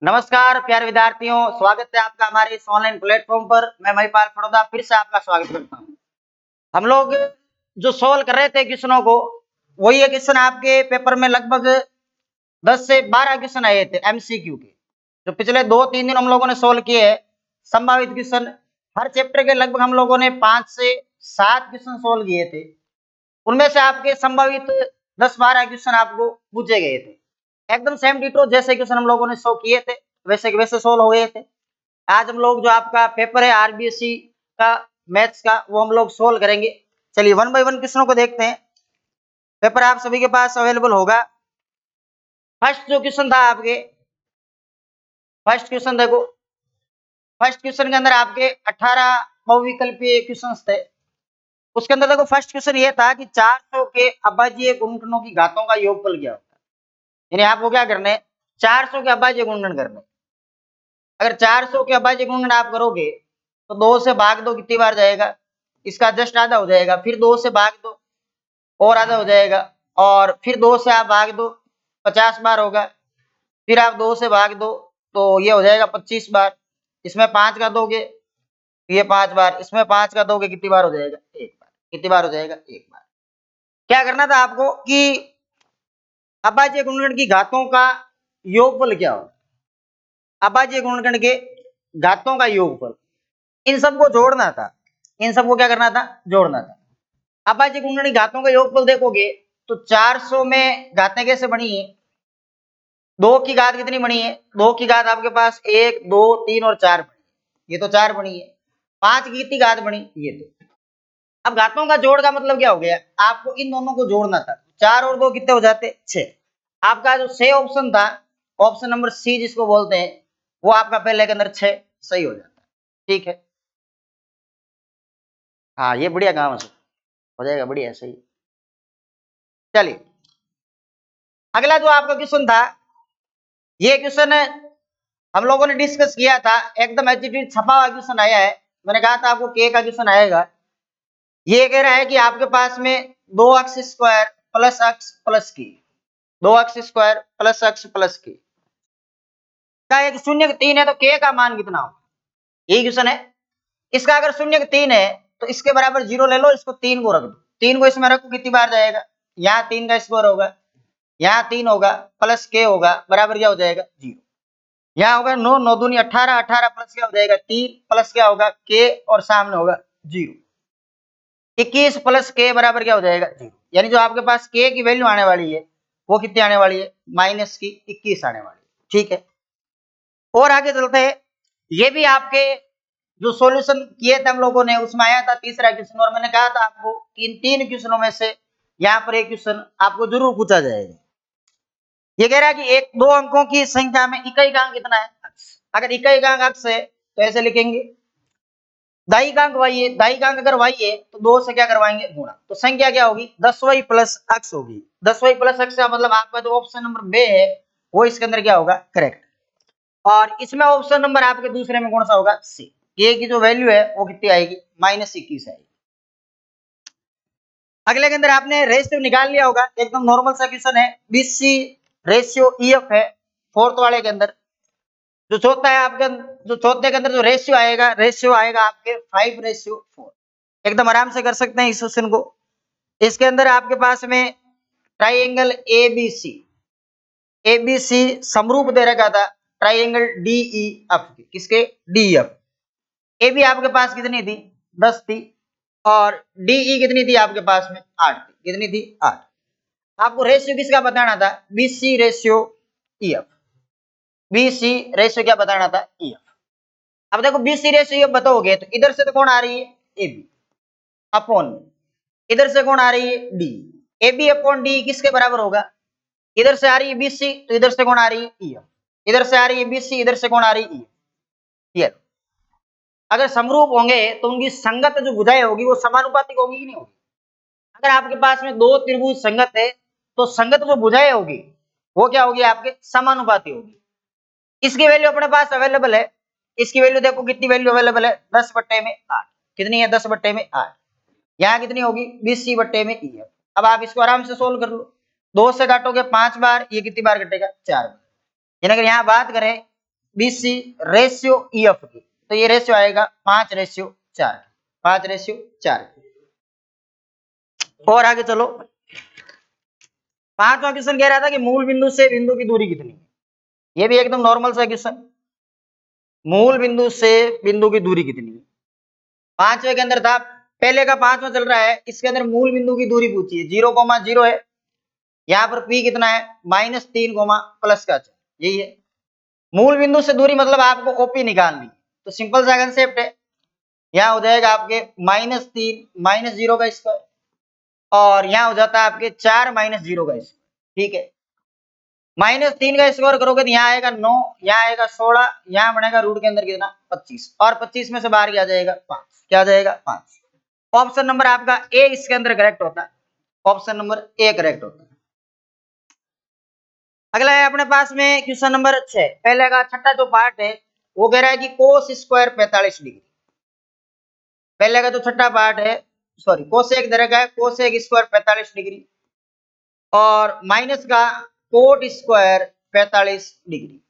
नमस्कार प्यारे विद्यार्थियों, स्वागत है आपका हमारे इस ऑनलाइन प्लेटफॉर्म पर। मैं महिपाल फड़ौदा फिर से आपका स्वागत करता हूं। हम लोग जो सॉल्व कर रहे थे क्वेश्चनों को, वही क्वेश्चन आपके पेपर में लगभग 10 से 12 क्वेश्चन आए थे एमसीक्यू के, जो पिछले 2-3 दिन हम लोगों ने सॉल्व किए हैं। संभावित क्वेश्चन हर चैप्टर के लगभग हम लोगों ने 5 से 7 क्वेश्चन सॉल्व किए थे। उनमें से आपके संभावित 10-12 क्वेश्चन आपको पूछे गए थे, एकदम सेम डिटो जैसे क्वेश्चन हम लोगों ने सॉल्व किए थे वैसे के वैसे सॉल्व हो गए थे। आज हम लोग जो आपका पेपर है आरबीएससी का मैथ्स का, वो हम लोग सोल्व करेंगे। चलिए 1 बाय 1 क्वेश्चनों को देखते हैं। पेपर आप सभी के पास अवेलेबल होगा। फर्स्ट जो क्वेश्चन था आपके, फर्स्ट क्वेश्चन देखो, फर्स्ट क्वेश्चन के अंदर आपके 18 बहुविकल्पीय क्वेश्चन थे। उसके अंदर देखो फर्स्ट क्वेश्चन ये था कि 400 के अभाज्य गुणनखंडों की घातों का योगफल क्या होता है। यानी आपको क्या करना है, 400 के अभाज्य गुणनखंड करने। अगर 400 के अभाज्य गुणनखंड आप करोगे तो 2 से भाग दो कितनी बार जाएगा, इसका जस्ट आधा हो जाएगा, फिर 2 से भाग दो और आधा हो जाएगा, और फिर 2 से आप भाग दो 50 बार होगा, फिर आप 2 से भाग दो तो ये हो जाएगा 25 बार। इसमें 5 का दोगे ये 5 बार, इसमें 5 का दोगे कितनी बार हो जाएगा, 1 बार। कितनी बार हो जाएगा, 1 बार। क्या करना था आपको कि अभाज्य गुणनखंड की घातों का योगफल क्या हो, अभाज्य गुणनखंड के घातों का योगफल, इन सबको जोड़ना था। इन सबको क्या करना था, जोड़ना था। अभाज्य गुणनखंड की घातों का योगफल देखोगे तो 400 में घातें कैसे बनी है, 2 की घात कितनी बनी है, 2 की घात आपके पास 1 2 3 और 4 बनी है, ये तो 4 बनी है। 5 की कितनी घात बनी, ये तो। अब घातों का जोड़ का मतलब क्या हो गया, आपको इन दोनों को जोड़ना था। 4 और 2 कितने हो जाते, 6। आपका जो सी ऑप्शन था, ऑप्शन नंबर सी जिसको बोलते हैं, वो आपका पहले के अंदर 6 सही हो जाता है। ठीक है, हाँ ये बढ़िया काम है, हो जाएगा बढ़िया सही। चलिए अगला जो आपका क्वेश्चन था, ये क्वेश्चन हम लोगों ने डिस्कस किया था, एकदम एचटीटी छपा हुआ क्वेश्चन आया है। मैंने कहा था आपको के का क्वेश्चन आएगा। ये कह रहा है कि आपके पास में 2 अक्स स्क्वायर प्लस अक्स प्लस की, 2 अक्स स्क्वायर प्लस अक्स प्लस की का एक 0 है, तो के का मान कितना होगा, यही क्वेश्चन है। इसका अगर 0 है तो इसके बराबर 0 ले लो, इसको 3 को रख दो, 3 को इसमें रखो कितनी बार जाएगा, यहाँ 3 का स्क्वायर होगा, यहाँ 3 होगा, प्लस के होगा, बराबर क्या हो जाएगा 0। यहाँ होगा 9 9 दूनी 18, 18 प्लस क्या हो जाएगा 3, प्लस क्या होगा के और सामने होगा 0। 21 प्लस के बराबर क्या हो जाएगा 0। यानी जो आपके पास के की वैल्यू आने वाली है वो कितनी आने वाली है, माइनस की 21 आने वाली है। ठीक है, और आगे चलते हैं। ये भी आपके जो सॉल्यूशन किए थे हम लोगों ने, उसमें आया था तीसरा क्वेश्चन, और मैंने कहा था आपको कि इन 3 क्वेश्चनों में से यहाँ पर एक क्वेश्चन आपको जरूर पूछा जाएगा। ये कह रहा है कि एक 2 अंकों की संख्या में इकाइकांक कितना है, अगर इकाइकांक अक्स है तो ऐसे लिखेंगे, दाईकांक y है, दाईकांक अगर y है तो 2 से क्या करवाएंगे गुणा, तो संख्या क्या होगी 10y प्लस अक्स होगी। 10y प्लस अक्स का मतलब आपका जो ऑप्शन नंबर बे है वो इसके अंदर क्या होगा, करेक्ट। और इसमें ऑप्शन नंबर आपके दूसरे में कौन सा होगा, सी। के की जो वैल्यू है वो कितनी आएगी, -21 आएगी। अगले के अंदर आपने रेशियो निकाल लिया होगा, एकदम नॉर्मल सा क्वेश्चन है, बीसी रेशियो ईएफ है फोर्थ वाले के अंदर। जो चौथा है आपके, जो चौथे के अंदर जो रेशियो आएगा आपके 5:4। एकदम आराम से कर सकते हैं इस क्वेश्चन को। इसके अंदर आपके पास में ट्राइंगल एबीसी, एबीसी समरूप दे रखा था ट्राइंगल डीईएफ, किसके, डीईएफ। ए बी आपके पास कितनी थी, 10 थी, और डीई कितनी थी आपके पास में, 8 थी। कितनी थी, 8। आपको रेशियो किसका बताना था, BC ratio EF, BC ratio क्या बताना था, ईएफ। अब देखो बीसी रेशियो ईएफ बताओगे तो इधर से तो कौन आ रही है, ए बी अपॉन, इधर से कौन आ रही है, D. A B upon D किसके बराबर होगा, इधर से आ रही है बीसी तो इधर से कौन आ रही है, ईएफ। इधर से आ रही है बीसी, इधर से कौन आ रही है, ईएफ। अगर समरूप होंगे तो उनकी संगत जो भुजाएं होगी वो समानुपातिक होगी कि नहीं होगी। अगर आपके पास में 2 त्रिभुज संगत है तो संगत जो भुजाएं होगी वो क्या होगी, आपके समानुपाती होगी। इसकी वैल्यू अपने पास अवेलेबल है, इसकी वैल्यू देखो कितनी वैल्यू अवेलेबल है, 10/8। कितनी है, 10/8। यहाँ कितनी होगी, 20c/ef। अब आप इसको आराम से सोल्व कर लो, 2 से काटोगे 5 बार, ये कितनी बार कटेगा, 4 बार। यानी अगर यहाँ बात करें BC रेशियो EF की, तो ये रेशियो आएगा 5:4, 5:4। और आगे चलो, पांचवा क्वेश्चन कह रहा था कि मूल बिंदु से बिंदु की दूरी कितनी है। ये भी एकदम नॉर्मल सा क्वेश्चन, मूल बिंदु से बिंदु की दूरी कितनी है। पांचवे के अंदर था, पहले का पांचवा चल रहा है, इसके अंदर मूल बिंदु की दूरी पूछी है, 0,0 है, यहाँ पर P कितना है -3, प्लस का 4, यही है मूल बिंदु से दूरी, मतलब आपको OP निकालनी है। तो सिंपल सा कंसेप्ट है, यहाँ हो जाएगा आपके -3 -0 का स्क्वायर, और यहाँ हो जाता है आपके 4 -0 का स्क्वायर, ठीक है। -3 का स्क्वायर करोगे तो यहाँ आएगा 9, यहाँ आएगा 16, यहाँ बनेगा रूट के अंदर कितना 25, और 25 में से बाहर क्या जाएगा 5, क्या जाएगा 5। ऑप्शन नंबर आपका ए इसके अंदर करेक्ट होता है, ऑप्शन नंबर ए करेक्ट होता है। अगला है अपने पास में क्वेश्चन नंबर 6, पहले का छठा जो पार्ट है वो कह रहा है कि कोस स्क्वायर 45 डिग्री। पहले का जो छठा पार्ट है, सॉरी कोसेक दे रखा है, कोसेक स्क्वायर 45 डिग्री, और माइनस का कोट स्क्वायर 45 डिग्री।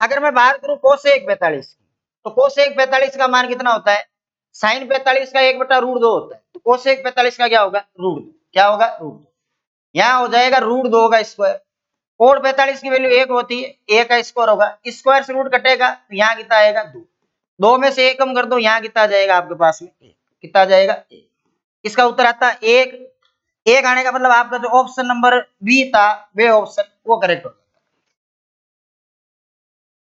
अगर मैं बात करूं कोसेक 45 की, तो कोसेक 45 का मान कितना होता है, साइन 45 का 1/√2 होता है, तो कोसेक 45 का क्या होगा √2, क्या होगा √2, यहाँ हो जाएगा √2 का स्क्वायर। कोट 45 की वैल्यू 1 होती है, 1 का स्क्वायर होगा, स्क्वायर से रूट कटेगा तो यहाँ कितना आएगा 2, 2 में से 1 कम कर दो, यहाँ कितना आ जाएगा आपके पास में 1, कितना आ जाएगा 1। इसका उत्तर आता है 1, 1 आने का मतलब आपका जो ऑप्शन नंबर बी था वे ऑप्शन वो करेक्ट होगा।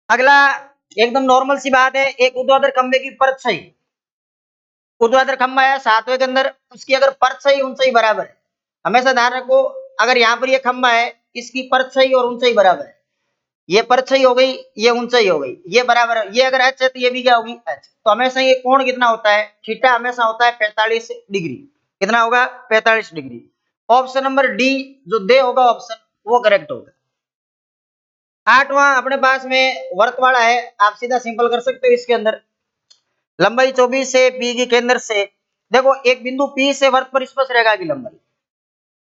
अगला एकदम नॉर्मल सी बात है, एक ऊर्ध्वाधर खंबे की परछाई, ऊर्ध्वाधर खंबा है 7वें के अंदर, उसकी अगर परछाई ऊंचाई बराबर है, हमेशा ध्यान रखो, अगर यहाँ पर ये खंबा है, इसकी परछाई और ऊंचाई बराबर है, ये परछाई हो गई, ये ऊंचाई हो गई, ये बराबर है, ये अगर h है तो ये भी क्या होगी h, तो हमेशा ये कोण कितना होता है, थीटा हमेशा होता है 45 डिग्री, कितना होगा 45 डिग्री। ऑप्शन नंबर डी जो दे होगा ऑप्शन वो करेक्ट होगा। आठवां अपने पास में वर्क वाला है, आप सीधा सिंपल कर सकते हो, इसके अंदर लंबाई 24 से P के केंद्र से, देखो एक बिंदु P से वर्त पर स्पर्श रेखा की लंबाई,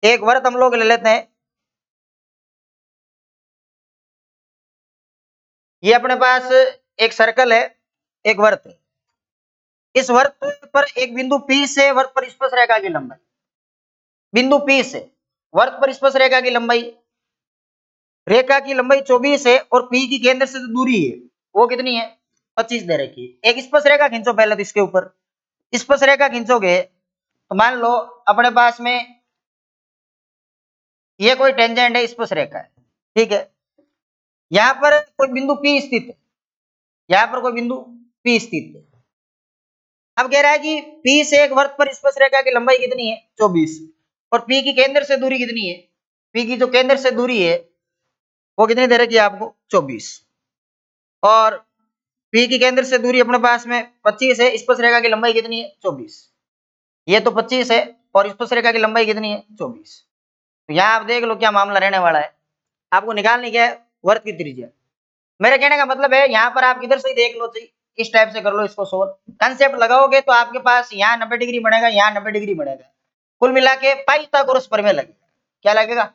एक वर्त हम लोग ले लेते हैं, ये अपने पास एक सर्कल है, एक वर्त है, इस वर्त पर एक बिंदु P से वर्त पर स्पर्श रेखा की लंबाई, बिंदु P से वर्त पर स्पर्श रेखा की लंबाई, रेखा की लंबाई 24 है, और P की केंद्र से जो दूरी है वो कितनी है 25 दे रखी है। एक स्पर्श रेखा खींचो पहले, तो इसके ऊपर स्पर्श रेखा खींचोगे तो मान लो अपने पास में ये कोई टेंजेंट है, स्पर्श रेखा है, ठीक है, यहाँ पर कोई बिंदु P स्थित है, यहाँ पर कोई बिंदु P स्थित है। अब कह रहा है कि P से एक वर्त पर स्पर्श रेखा की लंबाई कितनी है 24, और P की केंद्र से दूरी कितनी है, P की जो केंद्र से दूरी है वो कितनी दे रखी है आपको 24, और P की केंद्र से दूरी अपने पास में 25 है, स्पर्श रेखा की लंबाई कितनी है 24, ये तो 25 है, और स्पर्श रेखा की लंबाई कितनी है 24। तो यहाँ आप देख लो क्या मामला रहने वाला है, आपको निकालनी क्या है वर्त की त्रिज्या। मेरे कहने का मतलब है यहाँ पर आप इधर से ही देख लो, इस टाइप से कर लो इसको सोल्व, कंसेप्ट लगाओगे तो आपके पास यहाँ 90 डिग्री बनेगा, यहाँ 90 डिग्री बनेगा, कुल मिला के पाइथागोरस प्रमेय लगेगा, क्या लगेगा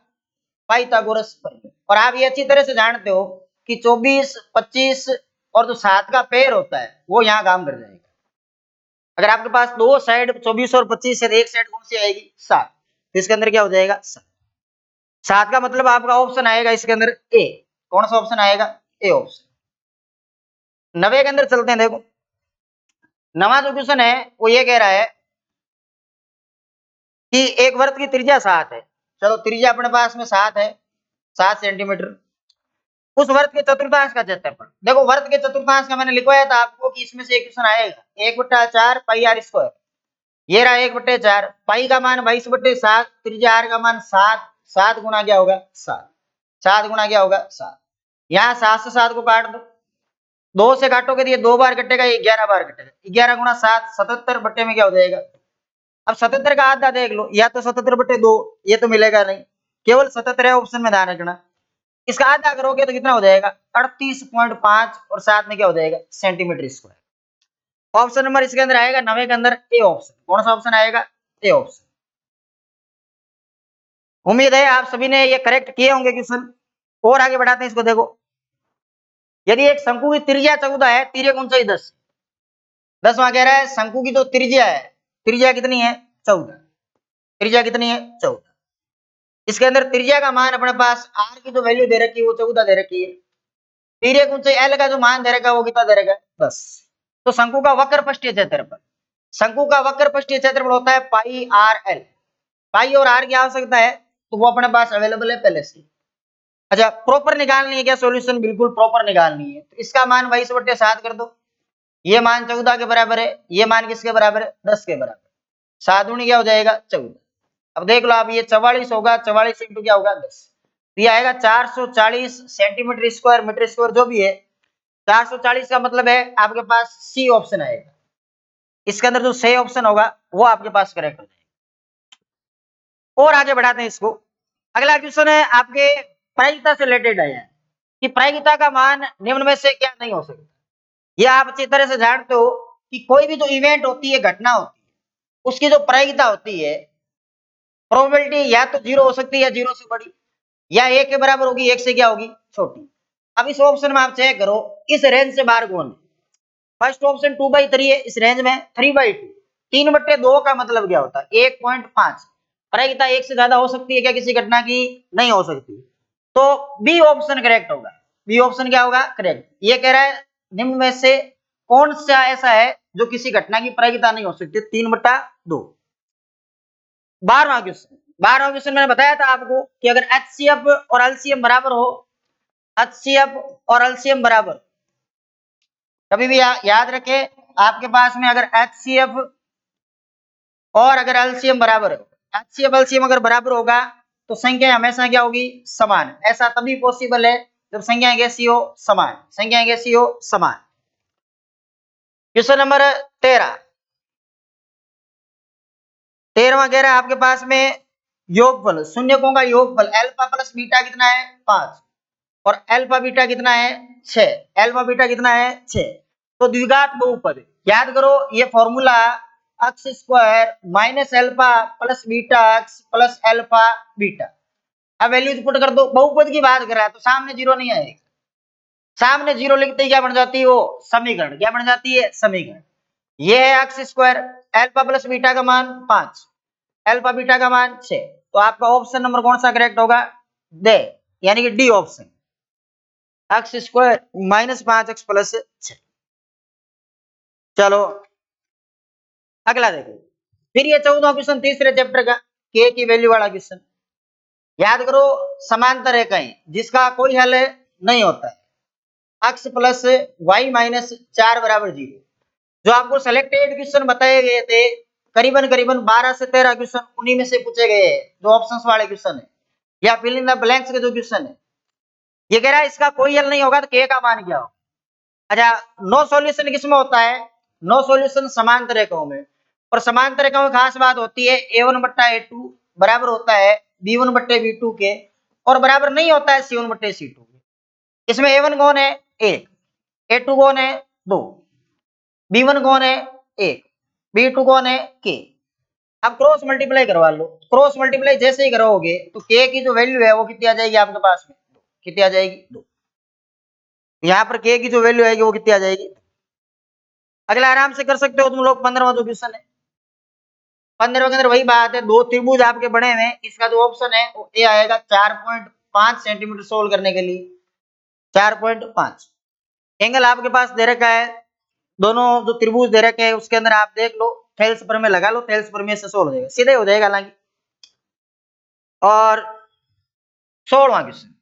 पाइथागोरस प्रमेय। और आप ये अच्छी तरह से जानते हो कि 24, 25 और जो 7 का पेयर होता है वो यहाँ काम कर जाएगा। अगर आपके पास दो साइड 24 और 25 है, एक साइड कौन सी आएगी 7, तो इसके अंदर क्या हो जाएगा 7 का मतलब आपका ऑप्शन आएगा इसके अंदर ए, कौन सा ऑप्शन आएगा ए ऑप्शन। 90 के अंदर चलते हैं, देखो नवा जो क्वेश्चन है वो ये कह रहा है कि एक वर्त की त्रिज्या 7 है, चलो त्रिज्या अपने पास में 7 है, 7 सेंटीमीटर, उस वर्त के चतुर्थांश का क्षेत्रफल, देखो वर्त के चतुर्थांश का मैंने लिखवाया था आपको कि इसमें से एक क्वेश्चन आएगा 1/4 पाई आर स्क्वायर, ये रहा 1/4, पाई का मान 22/7, त्रिज्या आर का मान 7, 7 गुना क्या होगा 7, 7 गुना क्या होगा 7, यहाँ 7 से 7 को काट दो, 2 से काटोगे तो ये 2 बार कटेगा, ये 11 बार कटेगा, 11 गुना 7 77 बट्टे में क्या हो जाएगा। अब 77 का आधा देख लो, या तो 77/2, ये तो मिलेगा नहीं, केवल 77 है ऑप्शन में, ध्यान रखना। इसका आधा करोगे तो कितना हो जाएगा 38.5, और साथ में क्या हो जाएगा सेंटीमीटर स्क्वायर। ऑप्शन नंबर इसके अंदर आएगा 90 के अंदर ए ऑप्शन, कौन सा ऑप्शन आएगा ए ऑप्शन। उम्मीद है आप सभी ने ये करेक्ट किए होंगे क्वेश्चन, और आगे बढ़ाते हैं इसको। देखो यदि एक शंकु की त्रिज्या 14 है, तिर्यक ऊंचाई 10, 10 वहां कह रहा है शंकु की जो त्रिज्या है, त्रिज्या कितनी है 14, त्रिज्या कितनी है 14। इसके अंदर त्रिज्या का मान अपने पास आर की जो वैल्यू दे रखी है वो 14 दे रखी है, तिर्यक ऊंचाई एल का जो मान दे रखा है वो कितना दे रखा है 10। तो शंकु का वक्र पृष्ठीय क्षेत्रफल, शंकु का वक्र पृष्ठीय क्षेत्रफल होता है पाई आर एल। पाई और आर की आवश्यकता है तो वो अपने पास अवेलेबल है पहले से। अच्छा, प्रॉपर निकालनी है क्या सॉल्यूशन? बिल्कुल प्रॉपर निकालनी है। तो इसका मान 22/7 कर दो, ये मान 14 के बराबर है, ये मान किसके बराबर है 10 के बराबर। 7 दूनी क्या हो जाएगा 14। अब देख लो आप, ये 44 होगा, 44 इंटू क्या होगा 10, तो ये आएगा 440 सेंटीमीटर स्क्वायर मीटर स्क्वायर जो भी है। 440 का मतलब है आपके पास सी ऑप्शन आएगा, इसके अंदर जो सही ऑप्शन होगा वो आपके पास करेक्ट हो जाएगा। और आगे बढ़ाते हैं इसको। अगला क्वेश्चन है आपके प्रायिकता से रिलेटेड है कि प्रायिकता का मान निम्न में से क्या नहीं हो सकता। यह आप अच्छी तरह से जानते हो कि कोई भी जो इवेंट होती है, घटना होती है, उसकी जो प्रायिकता होती है, प्रोबेबिलिटी या तो 0 हो सकती है या 0 से बड़ी, या 1 के बराबर होगी, 1 से क्या होगी छोटी। अब इस ऑप्शन में आप चेक करो इस रेंज से बाहर कौन है। फर्स्ट ऑप्शन 2/3 है, इस रेंज में 3/2, 3/2 का मतलब क्या होता है 1.5। प्रायिकता 1 से ज्यादा हो सकती है क्या किसी घटना की? नहीं हो सकती। तो बी ऑप्शन करेक्ट होगा। बी ऑप्शन क्या होगा करेक्ट। ये कह रहा है निम्न में से कौन सा ऐसा है जो किसी घटना की प्रायिकता नहीं हो सकती, 3/2। 12वां क्वेश्चन मैंने बताया था आपको कि अगर HCF और LCM बराबर हो, HCF और LCM बराबर, कभी भी याद रखें आपके पास में अगर HCF और अगर LCM बराबर हो, HCF LCM अगर बराबर होगा तो संख्या हमेशा क्या होगी समान। ऐसा तभी पॉसिबल है जब संख्याएं कैसी हो समान, संख्याएं कैसी हो समान। क्वेश्चन नंबर 13वां कह रहा है आपके पास में योगफल, शून्यकों का योगफल अल्फा प्लस बीटा कितना है 5 और अल्फा बीटा कितना है 6, अल्फा बीटा कितना है 6। तो द्विघात बहुपद याद करो, ये formula x square minus alpha plus beta x plus alpha beta. अब वैल्यूज पुट कर दो, बहुपद की बात कर रहा है तो सामने 0 नहीं आएगा, सामने 0 लिखते ही क्या बन जाती है वो समीकरण, क्या बन जाती है समीकरण। ये है x square, alpha plus beta का मान 5, अल्फा बीटा का मान 6। तो आपका ऑप्शन नंबर कौन सा करेक्ट होगा दे, यानी कि D option, x square minus 5x plus 6। चलो अगला देखो, फिर ये 14वां क्वेश्चन तीसरे चैप्टर का के की वैल्यू वाला क्वेश्चन। याद करो समांतर रेखाएं जिसका कोई हल नहीं होता है, x प्लस वाई माइनस 4 बराबर 0। जो आपको सिलेक्टेड क्वेश्चन बताए गए थे करीबन 12 से 13 क्वेश्चन उन्हीं में से पूछे गए हैं, जो ऑप्शंस वाले क्वेश्चन है या फिल इन द ब्लैंक्स के जो क्वेश्चन है। ये कह रहा है इसका कोई हल नहीं होगा तो के का मान क्या होगा। अच्छा, नो सॉल्यूशन किसमें होता है? नो सॉल्यूशन समांतर रेखाओं में। और समांतर रेखाओं में खास बात होती है a1/a2 बराबर होता है b1/b2 के, और बराबर नहीं होता है c1/c2 के। इसमें a1 कौन है 1, a2 कौन है 2, b1 कौन है 1, b2 कौन है k। अब क्रॉस मल्टीप्लाई करवा लो, क्रॉस मल्टीप्लाई जैसे ही करोगे तो k की जो वैल्यू है वो कितनी आ जाएगी आपके पास में, कितनी आ जाएगी 2। यहाँ पर k की जो वैल्यू आएगी वो कितनी आ जाएगी। अगला आराम से कर सकते हो तुम लोग, 15वां जो क्वेश्चन है, 15 के अंदर वही बात है, दो त्रिभुज आपके बने हुए, इसका जो ऑप्शन है वो ए आएगा 4.5 सेंटीमीटर सोल्व करने के लिए 4.5। एंगल आपके पास दे रखा है, दोनों जो त्रिभुज दे रखे हैं उसके अंदर आप देख लो, थेल्स प्रमेय लगा लो, थेल्स प्रमेय से सोल्व हो जाएगा, सीधे हो जाएगा हालांकि। और 16वां क्वेश्चन,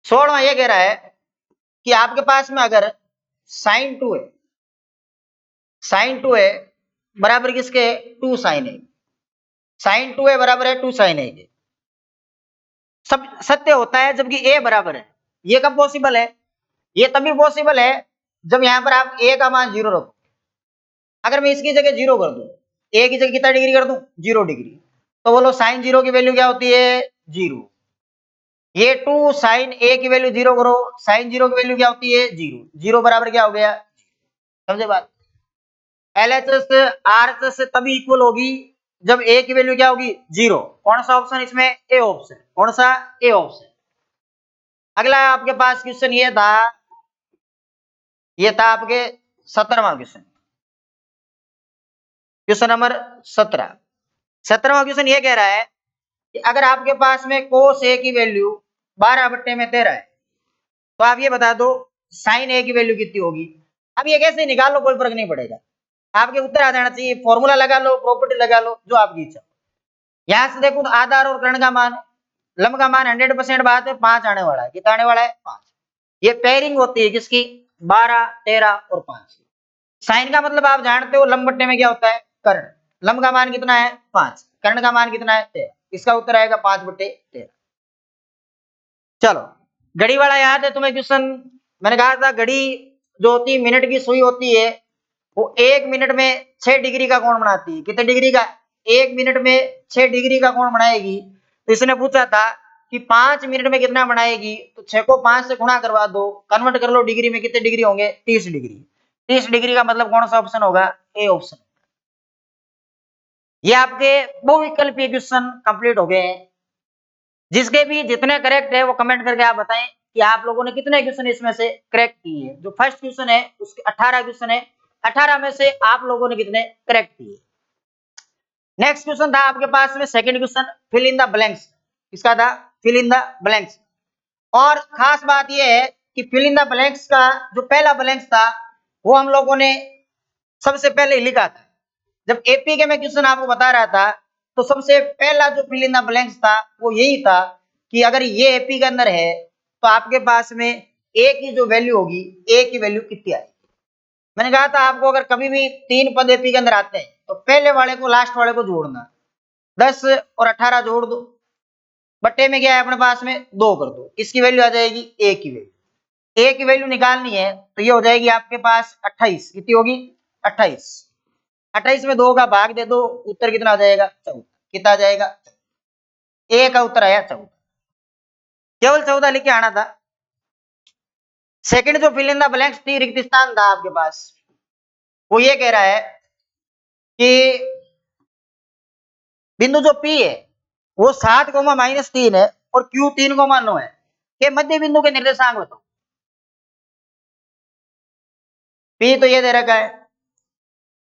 16वां ये कह रहा है कि आपके पास में अगर साइन 2 है, साइन 2 है बराबर किसके 2 साइन है, साइन 2 है बराबर है 2 साइन है, सब सत्य होता है जबकि ए बराबर है। ये कब पॉसिबल है? ये तभी पॉसिबल है जब यहां पर आप ए का मान 0 रखो। अगर मैं इसकी जगह 0 कर दूं, ए की जगह कितना डिग्री कर दूं 0 डिग्री, तो बोलो साइन 0 की वैल्यू क्या होती है 0। ये 2 साइन ए की वैल्यू 0 करो, साइन 0 की वैल्यू क्या होती है 0, 0 बराबर क्या हो गया, समझे बात। LHS RHS से तभी इक्वल होगी जब ए की वैल्यू क्या होगी 0। कौन सा ऑप्शन इसमें ए ऑप्शन, कौन सा ए ऑप्शन। अगला आपके पास क्वेश्चन ये था आपके 17वां क्वेश्चन, क्वेश्चन नंबर 17। 17वां क्वेश्चन ये कह रहा है कि अगर आपके पास में कोस ए की वैल्यू 12/13 है तो आप ये बता दो साइन ए की वैल्यू कितनी होगी। अब ये कैसे निकाल लो, कोई फर्क नहीं पड़ेगा, आपके उत्तर आ जाना चाहिए। फॉर्मूला लगा लो, प्रॉपर्टी लगा लो, जो आपकी इच्छा। यहां से देखो तो आधार और कर्ण का मान, लंब का मान 100% बात है 5 आने वाला है। कितना आने वाला है? 5। ये पेयरिंग होती है किसकी? 12, 13 और 5। साइन का मतलब आप जानते हो, लंब बट्टे में क्या होता है? कर्ण। लंब का मान कितना है? 5। कर्ण का मान कितना है? 13। इसका उत्तर आएगा 5/13। चलो, घड़ी वाला याद है तुम्हें क्वेश्चन? मैंने कहा था घड़ी जो होती है मिनट की सुई होती है, वो 1 मिनट में 6 डिग्री का कोण बनाती है। कितने डिग्री का? 1 मिनट में 6 डिग्री का कोण बनाएगी। तो इसने पूछा था कि 5 मिनट में कितना बनाएगी, तो 6 को 5 से गुणा करवा दो, कन्वर्ट कर लो डिग्री में, कितने डिग्री होंगे? 30 डिग्री। 30 डिग्री का मतलब कौन सा ऑप्शन होगा? A option. ये आपके बहुविकल्पीय क्वेश्चन कंप्लीट हो गए हैं। जिसके भी जितने करेक्ट है वो कमेंट करके आप बताएं कि आप लोगों ने कितने क्वेश्चन इसमें से करेक्ट किए। जो फर्स्ट क्वेश्चन है उसके 18 क्वेश्चन है, 18 में से आप लोगों ने कितने करेक्ट किए। नेक्स्ट क्वेश्चन था आपके पास में second question, fill in the blanks. किसका था? Fill in the blanks. और खास बात यह है कि फिल इन द ब्लैंक्स का जो पहला ब्लैंक्स था वो हम लोगों ने सबसे पहले लिखा था। जब एपी के मैं क्वेश्चन आपको बता रहा था तो सबसे पहला जो फिल इन द ब्लैंक्स था वो यही था कि अगर ये एपी के अंदर है तो आपके पास में ए की जो वैल्यू होगी, ए की वैल्यू कितनी आएगी। मैंने कहा था आपको अगर कभी भी 3 पद एपी के अंदर आते हैं तो पहले वाले को लास्ट वाले को जोड़ना। 10 और 18 जोड़ दो, बट्टे में क्या है अपने पास में? 2 कर दो, इसकी वैल्यू आ जाएगी ए की वैल्यू। ए की वैल्यू निकालनी है तो ये हो जाएगी आपके पास 28। कितनी होगी? 28। 28 में 2 का भाग दे दो, उत्तर कितना आ जाएगा? 14। कितना आ जाएगा? ए का उत्तर आया 14। केवल 14 लिख के आना था। सेकंड जो फिल इन द ब्लैंक्स थी, रिक्त स्थान था आपके पास, वो ये कह रहा है कि बिंदु जो P है वो 7, -3 है और Q 3, 9 है। ये मध्य बिंदु के निर्देशांक बताओ। P तो ये दे रखा है,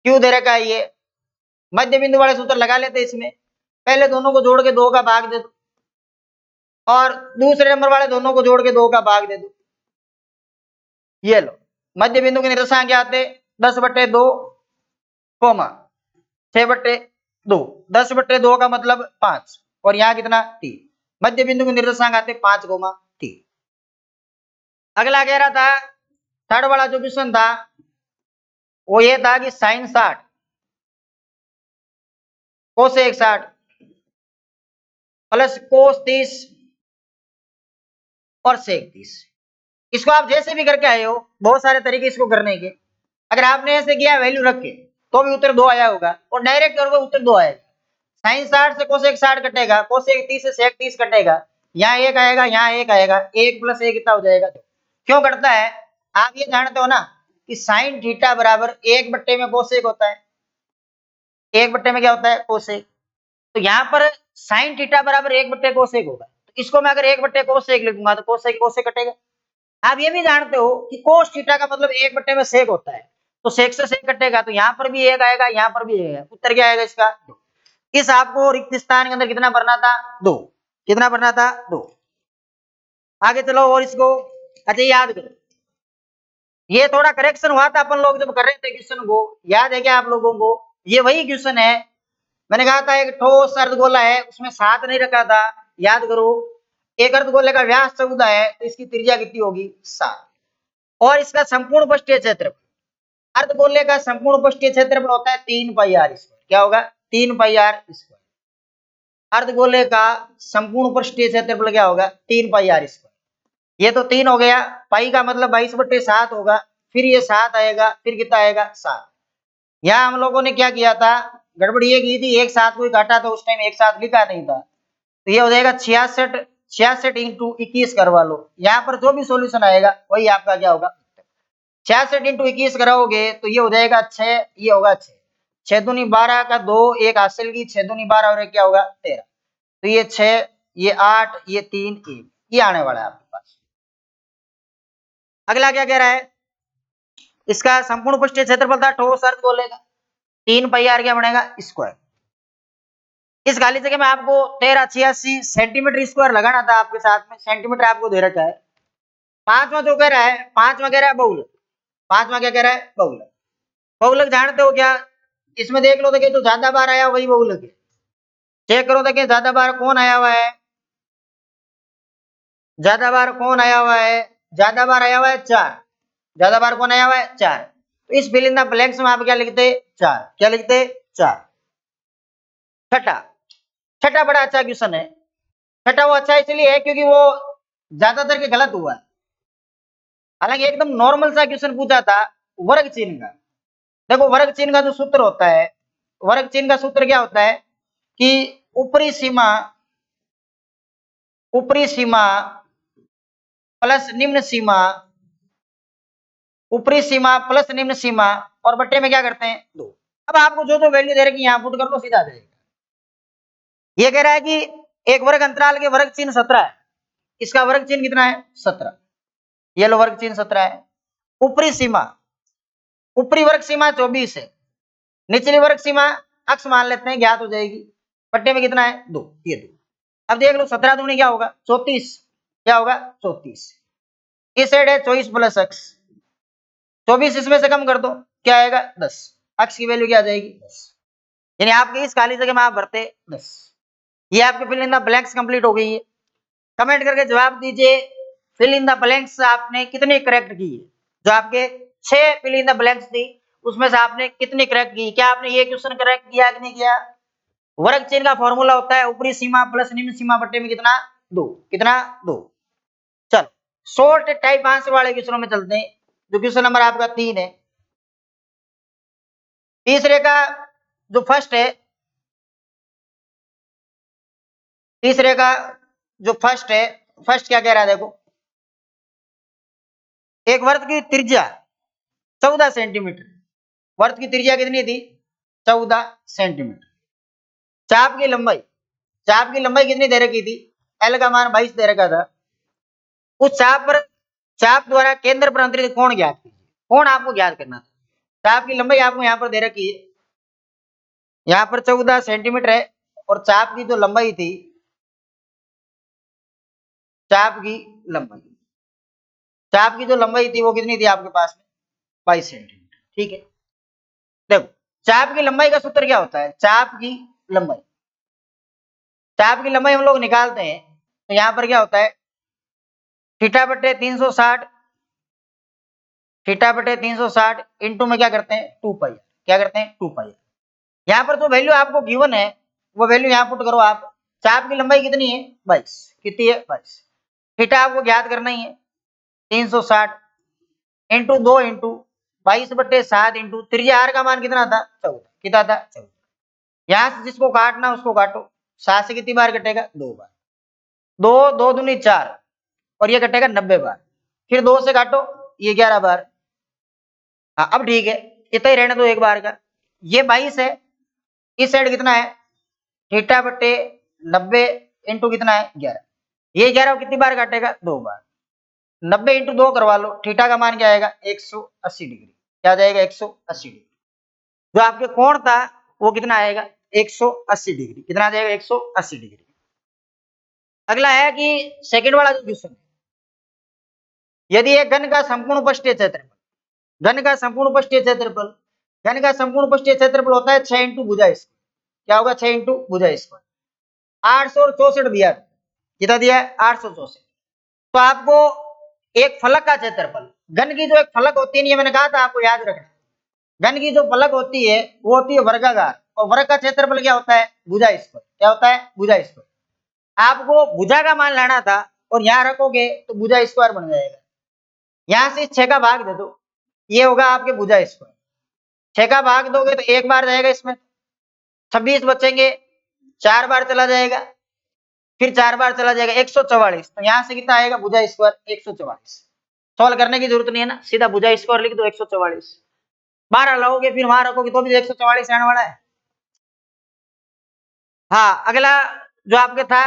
Q दे रखा है, ये मध्य बिंदु वाले सूत्र लगा लेते इसमें। पहले दोनों को जोड़ के 2 का भाग दे दो और दूसरे नंबर वाले दोनों को जोड़ के 2 का भाग दे दो। ये लो, मध्य बिंदु के निर्देशांक क्या आते? 10/2, 6/2। 10/2 का मतलब 5 और यहाँ कितना? 3। मध्य बिंदु के निर्देशांक आते 5, 3। अगला कह रहा था, थर्ड वाला जो क्वेश्चन था वो ये था कि साइन 60 कोसेक 60 प्लस कोस 30 और सेक 30। इसको आप जैसे भी करके आए हो, बहुत सारे तरीके इसको करने के। अगर आपने ऐसे किया वैल्यू रख के तो भी उत्तर 2 आया होगा, और डायरेक्ट करोगे उत्तर 2 आएगा। साइन 60 से कोसेक 60 कटेगा, कोसेक 30 से सेक 30 कटेगा, यहाँ 1 आएगा, यहाँ 1 आएगा, 1 + 1 कितना हो जाएगा? क्यों कटता है? आप ये जानते हो ना कि साइन थीटा बराबर 1 में कोसेक होता है। 1 में क्या होता है? कोसेक। तो यहाँ पर साइन थीटा बराबर 1 कोसेक होगा, तो इसको मैं अगर 1 कोसेक लिखूंगा तो कोसेक कोसेक कटेगा। आप ये भी जानते हो कि कोस थीटा का मतलब 1 में सेक होता है, तो सेक से सेक कटेगा, तो यहाँ पर भी 1 आएगा, यहाँ पर भी 1 आएगा। उत्तर क्या आएगा इसका? 2। इस आपको रिक्त स्थान के अंदर कितना भरना था? 2। कितना भरना था? 2। आगे चलो और इसको अच्छा याद करो। ये थोड़ा करेक्शन हुआ था अपन लोग जब कर रहे थे क्वेश्चन को, याद है क्या आप लोगों को? ये वही क्वेश्चन है। मैंने कहा था एक ठोस अर्धगोला है, उसमें 7 नहीं रखा था, याद करो। एक अर्धगोले का व्यास 14 है तो इसकी त्रिज्या कितनी होगी? 7। और इसका संपूर्ण पृष्ठीय क्षेत्रफल, अर्धगोले का संपूर्ण पृष्ठीय क्षेत्रफल होता है 3πr²। क्या होगा? 3πr²। अर्धगोले का संपूर्ण पृष्ठीय क्षेत्रफल क्या होगा? 3πr²। ये तो 3 हो गया, पाई का मतलब 22/7 होगा, फिर ये 7 आएगा, फिर कितना आएगा? 7। यहाँ हम लोगों ने क्या किया था? गड़बड़ ये की थी, एक साथ कोई काटा तो उस टाइम एक साथ लिखा नहीं था, तो ये हो जाएगा 66। 66 × 21 करवा लो, यहाँ पर जो भी सॉल्यूशन आएगा वही आपका क्या होगा? 66 × 21 कराओगे तो ये हो जाएगा 6, ये होगा 6। 6 दूनी 12 का 2, एक हासिल की, 6 दूनी 12 और एक क्या होगा? 13। तो ये 6, ये 8, ये 3, 1, ये आने वाला है आपके पास। अगला क्या कह रहा है, इसका संपूर्ण पृष्ठीय क्षेत्रफल था, ठोस अर्ध बोलेगा 3 पाई आर क्या बनेगा स्क्वायर। इस खाली जगह में आपको 1386 सेंटीमीटर स्क्वायर लगाना था, आपके साथ में सेंटीमीटर आपको दे रखा है। पांचवा जो कह रहा है, पांचवा कह रहा है बहुलक, पांचवा क्या कह रहा है बहुलक। बहुलक जानते हो क्या, इसमें देख लो देखिए जो ज्यादा बार आया वही बहुलक है। चेक करो देखिए ज्यादा बार कौन आया हुआ है, ज्यादा बार कौन आया हुआ है, ज्यादा बार आया हुआ है 4, ज्यादा बार कौन आया हुआ है 4। तो इस फिल इन द ब्लैंक्स में आप क्या लिखते 4, क्या लिखते 4। छठा, छठा बड़ा अच्छा क्वेश्चन है। छठा वो अच्छा इसलिए है क्योंकि वो ज्यादातर के गलत हुआ है, हालांकि एकदम नॉर्मल सा क्वेश्चन पूछा था वर्ग चिन्ह का। देखो वर्ग चिन्ह का जो सूत्र होता है, वर्ग चिन्ह का सूत्र क्या होता है कि ऊपरी सीमा, ऊपरी सीमा प्लस निम्न सीमा, ऊपरी सीमा प्लस निम्न सीमा और बट्टे में क्या करते हैं 2। अब आपको जो जो वैल्यू दे रखी यहां पुट कर लो सीधा आ जाएगा। ये कह रहा है कि एक वर्ग अंतराल के वर्ग चिन्ह 17 है, इसका वर्ग चिन्ह कितना है 17, ये लो वर्ग चिन्ह 17 है। ऊपरी सीमा, ऊपरी वर्ग सीमा 24 है, निचली वर्ग सीमा अक्ष मान लेते हैं ज्ञात हो जाएगी, पट्टे में कितना है 2, ये 2। अब देख लो 17 दूनी क्या होगा 34, क्या होगा 34। इस साइड है 24 प्लस अक्ष, 24 इसमें से कम कर दो क्या आएगा 10, अक्ष की वैल्यू क्या आ जाएगी 10, यानी आपके इस खाली जगह में आप भरते 10। ये आपके fill in the blanks complete हो गई है। कमेंट करके जवाब दीजिए फिल इन द ब्लैंक्स आपने कितने करेक्ट की है, जो आपके 6 फिल इन द ब्लैंक्स थी उसमें से आपने कितनी करेक्ट की, क्या आपने ये क्वेश्चन करेक्ट किया कि नहीं किया। वर्ग चिन्ह का फॉर्मूला होता है ऊपरी सीमा प्लस निम्न सीमा बट्टे में कितना 2, कितना 2। चलो शॉर्ट टाइप आंसर वाले क्वेश्चनों में चलते हैं, जो क्वेश्चन नंबर आपका 3 है। तीसरे का जो फर्स्ट है, तीसरे का जो फर्स्ट है, फर्स्ट क्या कह रहा है देखो, एक वर्ग की त्रिज्या 14 सेंटीमीटर, वर्ग की त्रिज्या कितनी थी 14 सेंटीमीटर। चाप की लंबाई, चाप की लंबाई कितनी दे रखी थी, एल का मान 22 दे रखा था। उस चाप पर, चाप द्वारा केंद्र पर अंतरित कोण ज्ञात कीजिए, कोण आपको ज्ञात करना था। चाप की लंबाई आपको यहाँ पर दे रखी है, यहाँ पर 14 सेंटीमीटर है, और चाप की जो लंबाई थी, चाप की लंबाई, चाप की जो लंबाई थी वो कितनी थी आपके पास में 22 सेंटीमीटर। ठीक है, देखो चाप की लंबाई का सूत्र क्या होता है, चाप की लंबाई, चाप की लंबाई हम लोग निकालते हैं तो यहाँ पर क्या होता है थीटा बटे 360, थीटा बटे 360 इंटू में क्या करते हैं 2 पाई, क्या करते हैं 2 पाई। यहाँ पर जो वैल्यू आपको गिवन है वो वैल्यू यहाँ पुट करो आप। चाप की लंबाई कितनी है 22, कितनी है 22, थीटा आपको ज्ञात करना ही है 360 इंटू 2 इंटू 22/7 इंटू त्रिज्या आर का मान कितना था 14, कितना था 14। यहाँ से जिसको काटना उसको काटो, 7 से कितनी बार कटेगा 2 बार, 2 2 दूनी 4 और ये कटेगा 90 बार, फिर 2 से काटो ये 11 बार। हाँ अब ठीक है, इतना ही रहने दो एक बार का। ये 22 है, इस साइड कितना है थीटा बटे 90 इंटू कितना है 11, ये 11 कितनी बार काटेगा 2 बार, 90 इंटू 2 करवा लो, थीटा का मान क्या आएगा 180 डिग्री, क्या जाएगा 180 डिग्री। जो आपके कोण था वो कितना आएगा 180 डिग्री, कितना आ जाएगा 180 डिग्री। अगला है कि सेकंड वाला जो क्वेश्चन, यदि एक घन का संपूर्ण पृष्ठीय क्षेत्रफल, घन का संपूर्ण पृष्ठीय क्षेत्रफल, घन का संपूर्ण पृष्ठीय क्षेत्रफल होता है 6 इंटू भुजा स्क्वायर, क्या होगा 6 इंटू भुजा स्क्वायर, 864 दिया, कितना दिया है 864। तो आपको एक फलक का क्षेत्रफल, घन की जो एक फलक होती है, ये मैंने कहा था आपको याद रखना, घन की जो फलक होती है वो होती है वर्गाकार, और वर्ग का क्षेत्रफल क्या होता है भुजा स्क्वायर, क्या होता है भुजा स्क्वायर। आपको भुजा का मान लाना था और यहाँ रखोगे तो भुजा स्क्वायर बन जाएगा, यहाँ से 6 का भाग दे दो, ये होगा आपके भुजा स्क्वायर, 6 का भाग दोगे तो एक बार जाएगा इसमें, 26 बचेंगे, 4 बार चला जाएगा, फिर 4 बार चला जाएगा 144, तो यहाँ से कितना आएगा भुजा स्क्वायर 144। सॉल्व करने की जरूरत नहीं है ना, सीधा भुजा स्क्वायर लिख दो 144, 12 लाओगे फिर वहां रखोगे तो भी 144 आने वाला है। हाँ अगला जो आपके था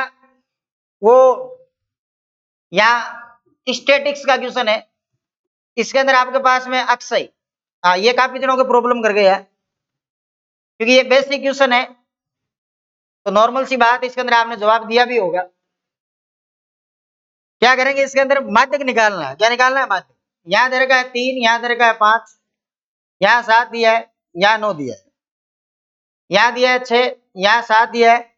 वो यहाँ स्टैटिक्स का क्वेश्चन है, इसके अंदर आपके पास में अक्षय, हाँ ये काफी दिनों के प्रॉब्लम कर गया क्योंकि ये बेसिक क्वेश्चन है, तो नॉर्मल सी बात, इसके अंदर आपने जवाब दिया भी होगा। क्या करेंगे इसके अंदर माध्यक निकालना है। क्या निकालना है? माध्यक। यहाँ दे रखा है 3, यहाँ दे रखा है 5, यहाँ 7 दिया है, यहाँ 9 दिया है, यहाँ दिया है 6, यहाँ 7 दिया है,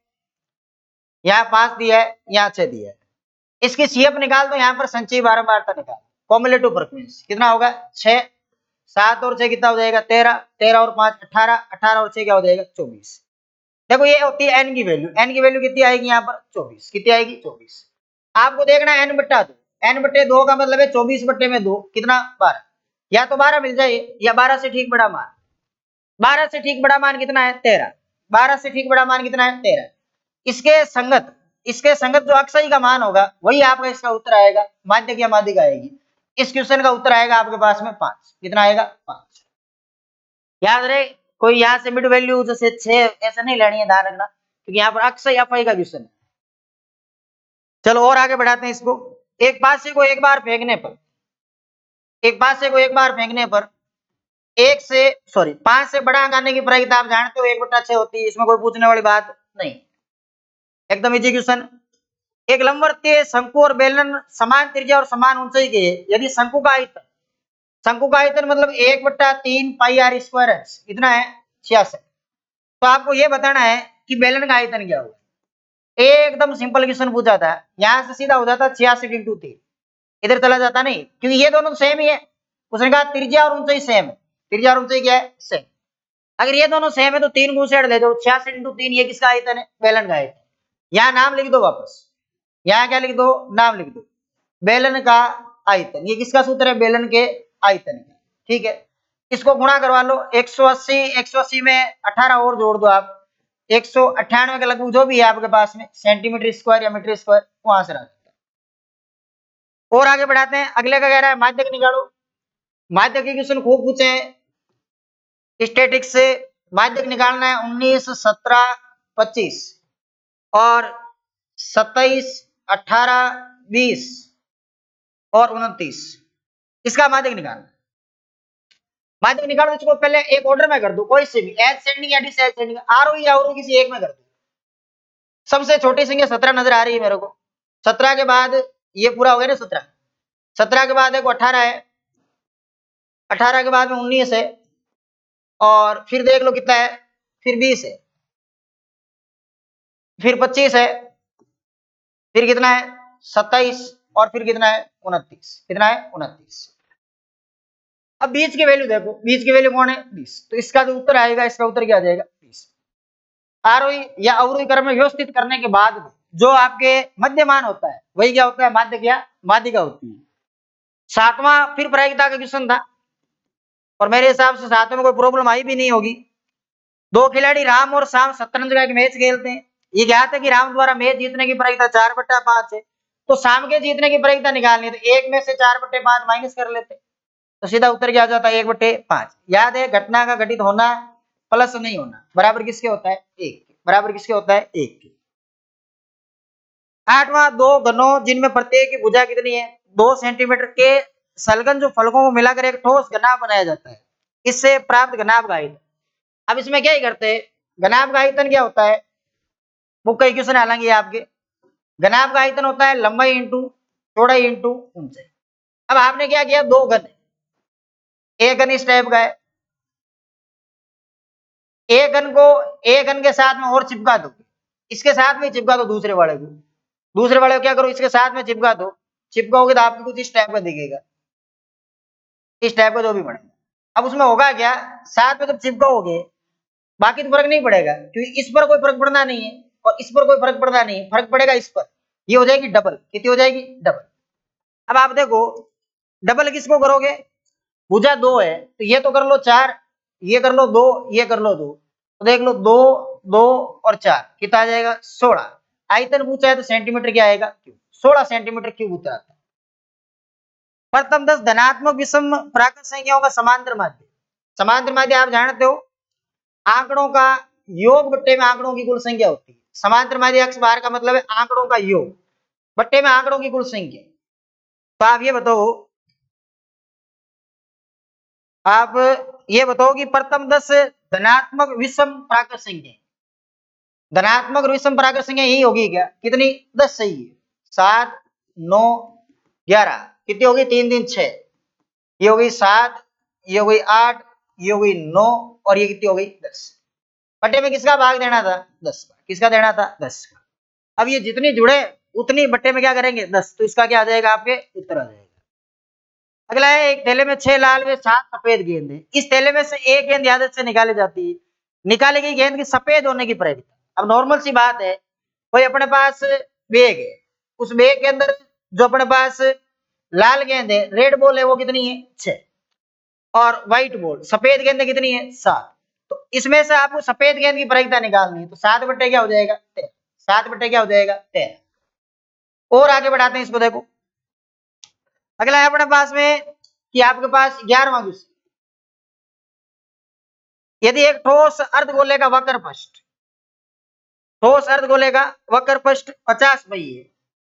यहाँ 5 दिया है, यहाँ 6 दिया है। इसकी सीएफ निकाल दो, यहाँ पर संचयी बारंबारता निकाल, कॉम्युलेटिव फ्रीक्वेंसी कितना होगा? 6, 7 और 6 कितना हो जाएगा? 13, 13 और 5 18, 18 और 6 क्या हो जाएगा? 24। देखो ये होती है एन की वैल्यू, एन की वैल्यू कितनी आएगी यहाँ पर? 24। कितनी आएगी? 24। आपको देखना है एन बट्टा 2, एन बट्टे 2 का मतलब है 24 बट्टे में 2 कितना? 12। या तो 12 मिल जाए या 12 से ठीक बड़ा मान। 12 से ठीक बड़ा मान कितना है? 13। 12 से ठीक बड़ा मान कितना है? 13। इसके संगत जो अक्षयी का मान होगा वही आपका इसका उत्तर आएगा, माध्यक या माध्यिका आएगी। इस क्वेश्चन का उत्तर आएगा आपके पास में 5। कितना आएगा? 5। याद रहे, कोई यहाँ से मिड वैल्यू जैसे 6 ऐसा नहीं लेनी है, ध्यान रखना, क्योंकि यहाँ पर अक्षय अफय का क्वेश्चन है। चलो और आगे बढ़ाते हैं इसको। एक पासे को एक बार फेंकने पर, एक पासे को एक बार फेंकने पर 5 से बड़ा अंक आने की प्रक्रिया आप जानते हो 1/6 होती है, इसमें कोई पूछने वाली बात नहीं, एकदम इजी क्वेश्चन। एक लंबवर्तीय शंकु और बेलन समान त्रिज्या और समान ऊंचाई के, यदि शंकु का आयतन मतलब 1/3 पाई आर स्क्वायर है, इतना है 66, तो आपको ये बताना है कि बेलन का आयतन क्या होगा। एकदम सिंपल क्वेश्चन पूछा था, यहां से सीधा हो जाता 66 × 3, इधर चला जाता नहीं, क्योंकि ये दोनों सेम ही है। उसने कहा त्रिज्या और ऊंचाई सेम है, त्रिज्या और ऊंचाई क्या है? सेम। अगर ये दोनों सेम है तो 3 गुणसेड़ ले दो, 66 × 3 ये किसका आयतन है? बेलन का आयतन। यहाँ नाम लिख दो वापस, यहाँ क्या लिख दो? नाम लिख दो, बेलन का आयतन। ये किसका सूत्र है? बेलन के आयतन का। ठीक है, इसको गुणा करवा लो, 180, 180 में 18 और जोड़ दो आप, 198 के लगभग जो भी है आपके पास में सेंटीमीटर स्क्वायर या मीटर स्क्वायर, वहां से रहा। और आगे बढ़ाते हैं, अगले का कह रहा है माध्यक निकालो। माध्यक के क्वेश्चन खूब पूछे हैं स्टैटिक्स से। माध्यक निकालना है 19, 17, 25 और 27, 18, 20 और 29, इसका माध्यक निकालना। माध्यक निकालो, इसको पहले एक ऑर्डर में कर दो, कोई से भी, एसेंडिंग या डिसेंडिंग, आरोही या अवरोही किसी एक में कर दो। सबसे छोटी संख्या 17 नजर आ रही है मेरे को। 17 के बाद ये पूरा हो गया ना, 17, 17 के बाद देखो 18 है, 18 के बाद में 19 है, और फिर देख लो कितना है, फिर 20 है, फिर 25 है, फिर कितना है? 27, और फिर कितना है? 29। कितना है? 29। अब बीच की वैल्यू देखो, बीच की वैल्यू कौन है? 20, तो इसका जो उत्तर आएगा, इसका उत्तर क्या आ जाएगा? 20। आरोही या अवरोही क्रम में व्यवस्थित करने के बाद जो आपके मध्यमान होता है वही क्या होता है? माध्यक या माध्यिका होती है। 7वां फिर प्रायिकता का क्वेश्चन था, और मेरे हिसाब से 7वें में कोई प्रॉब्लम आई भी नहीं होगी। दो खिलाड़ी राम और शाम शतरंज का एक मैच खेलते हैं। ये क्या था कि राम द्वारा मैच जीतने की प्रायिकता 4/5 है, तो शाम के जीतने की प्रायिकता निकालनी है, तो एक में से 4/5 माइनस कर लेते, तो सीधा उत्तर क्या आ जाता है? 1/5। याद है, घटना का घटित होना प्लस नहीं होना बराबर किसके होता है? 1 के। बराबर किसके होता है? 1 के। 8वां, दो घनों जिनमें प्रत्येक की भुजा कितनी है? 2 सेंटीमीटर के संलग्न जो फलकों को मिलाकर एक ठोस घनाभ बनाया जाता है, इससे प्राप्त घनाभ का आयतन। अब इसमें क्या ही करते हैं, घनाभ का आयतन क्या होता है? बुक का इक्वेशन हालांकि आपके, घनाभ का आयतन होता है लंबाई इंटू चौड़ाई इंटू ऊंचाई। अब आपने क्या किया, दो घन, एक घन इस टाइप का है, एक घन को एक घन के साथ में और चिपका दो, इसके साथ में चिपका दो दूसरे वाले को, दूसरे वाले को क्या करो, इसके साथ में चिपका दो, चिपकाओगे तो आपको कुछ इस टाइप का दिखेगा, इस टाइप का जो भी बनेगा। अब उसमें होगा क्या, साथ में जब चिपकाओगे बाकी तो फर्क नहीं पड़ेगा, क्योंकि इस पर कोई फर्क पड़ना नहीं है और इस पर कोई फर्क पड़ना नहीं है, फर्क पड़ेगा इस पर, ये हो जाएगी डबल। कितनी हो जाएगी? डबल। अब आप देखो डबल किसको करोगे, भुजा 2 है तो ये तो कर लो 4, ये कर लो 2, ये कर लो 2, तो देख लो 2, 2 और 4 कितना आ जाएगा? 16। आयतन पूछा है तो सेंटीमीटर क्या आएगा? क्यूब। 16 सेंटीमीटर क्यूब उत्तर आता है। प्रथम 10 धनात्मक विषम प्राकृत संख्याओं का समांतर माध्य। समांतर माध्य आप जानते हो, आंकड़ों का योग बट्टे में आंकड़ों की कुल संख्या होती है। समांतर माध्य अक्ष बार का मतलब है आंकड़ों का योग बट्टे में आंकड़ों की कुल संख्या। तो आप ये बताओ आप ये बताओ कि प्रथम 10 धनात्मक विषम प्राकृत संख्या, धनात्मक और विषम प्राकृत संख्या यही होगी क्या? कितनी? 10 सही है। 7 9 11 कितनी होगी? 3 3 6, ये हो गई 7, ये हो गई 8, ये हो गई 9 और ये कितनी हो गई? 10। बट्टे में किसका भाग देना था? 10 का। किसका देना था? 10 का। अब ये जितनी जुड़े उतनी बट्टे में क्या करेंगे? 10। तो इसका क्या आ जाएगा? आपके उत्तर आ जाएगा। अगला है, एक थैले में 6 लाल व 7 सफेद गेंद है। इस थैले में से एक गेंद आदत से निकाली जाती है। निकाली गई गेंद की सफेद होने की प्रेरित। अब नॉर्मल सी बात है, कोई अपने पास बैग है, उस बैग के अंदर जो अपने पास लाल गेंद है, रेड बॉल है, वो कितनी है? 6। और व्हाइट बॉल सफेद गेंद कितनी है? 7। तो इसमें से आपको सफेद गेंद की प्रायिकता निकालनी है। तो 7 बट्टे क्या हो जाएगा? 13। 7 बट्टे क्या हो जाएगा? 13। और आगे बढ़ाते हैं इसको। देखो अगला है अपने पास में कि आपके पास 11वां क्वेश्चन, यदि एक ठोस अर्धगोले का वक्र पृष्ठ, ठोस अर्धगोले का वक्र पृष्ठ 50 पाई है।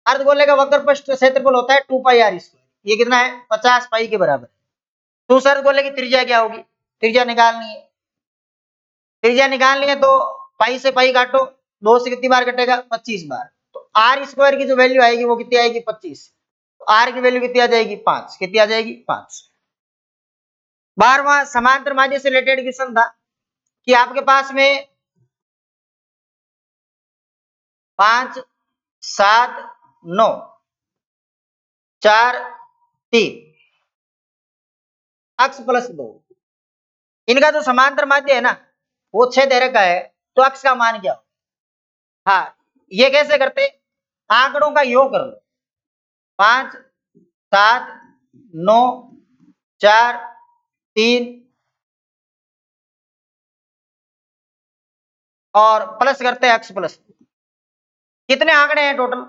अर्धगोले का वक्र पृष्ठ क्षेत्रफल होता है 2 पाई आर स्क्वायर, ये कितना है? 50 पाई के बराबर। दूसरे अर्धगोले की त्रिज्या क्या होगी? त्रिज्या निकालनी है। त्रिज्या निकालनी है तो पाई से पाई काटो, 2 से कितनी बार कटेगा? 25 बार। तो आर स्क्वायर की जो वैल्यू आएगी वो कितनी आएगी? 25। तो आर की वैल्यू कितनी आ जाएगी? 5। कितनी आ जाएगी? 5। 12वां समांतर माध्य से रिलेटेड क्वेश्चन था कि आपके पास में 5 7 9 4 3 अक्ष प्लस 2, इनका जो समांतर माध्य है ना वो 6 दे रखा है। तो अक्ष का मान क्या हो? हाँ, ये कैसे करते? आंकड़ों का योग कर लो। 5 7 9 4 3 और प्लस करते हैं अक्ष प्लस। कितने आंकड़े हैं टोटल?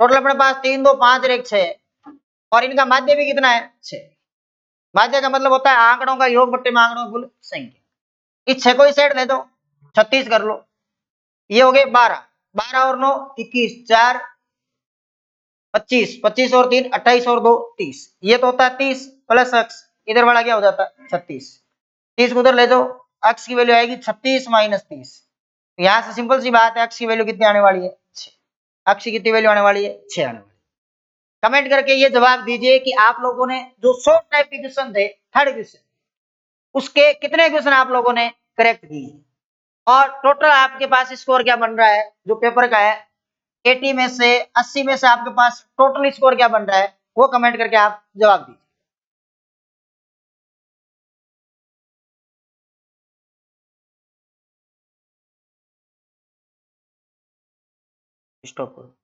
टोटल अपने पास 3 2 5 और 1 6, और इनका माध्य भी कितना है? 6। माध्य का मतलब होता है आंकड़ों का योग बट्टे में आंकड़ों की कुल संख्या। इस 6 को ही सेट दे दो, 36 कर लो। ये हो गए 12, 12 और 9 21, 4 25, 25 और 3 28 और 2 30, ये तो होता है 30 प्लस अक्ष, इधर वाला क्या हो जाता है? 36। 30 को उधर ले जाओ, अक्ष की वैल्यू आएगी 36 माइनस 30। यहां से सिंपल सी बात है, अक्ष की वैल्यू कितनी आने वाली है? 6। अक्ष की कितनी वैल्यू आने वाली है? 6 आने वाली। कमेंट करके ये जवाब दीजिए कि आप लोगों ने जो शॉर्ट टाइप के क्वेश्चन थे, थर्ड क्वेश्चन, उसके कितने क्वेश्चन आप लोगों ने करेक्ट किए, और टोटल आपके पास स्कोर क्या बन रहा है जो पेपर का है? 80 में से 80 में से आपके पास टोटल स्कोर क्या बन रहा है, वो कमेंट करके आप जवाब दीजिए। स्टॉप करो।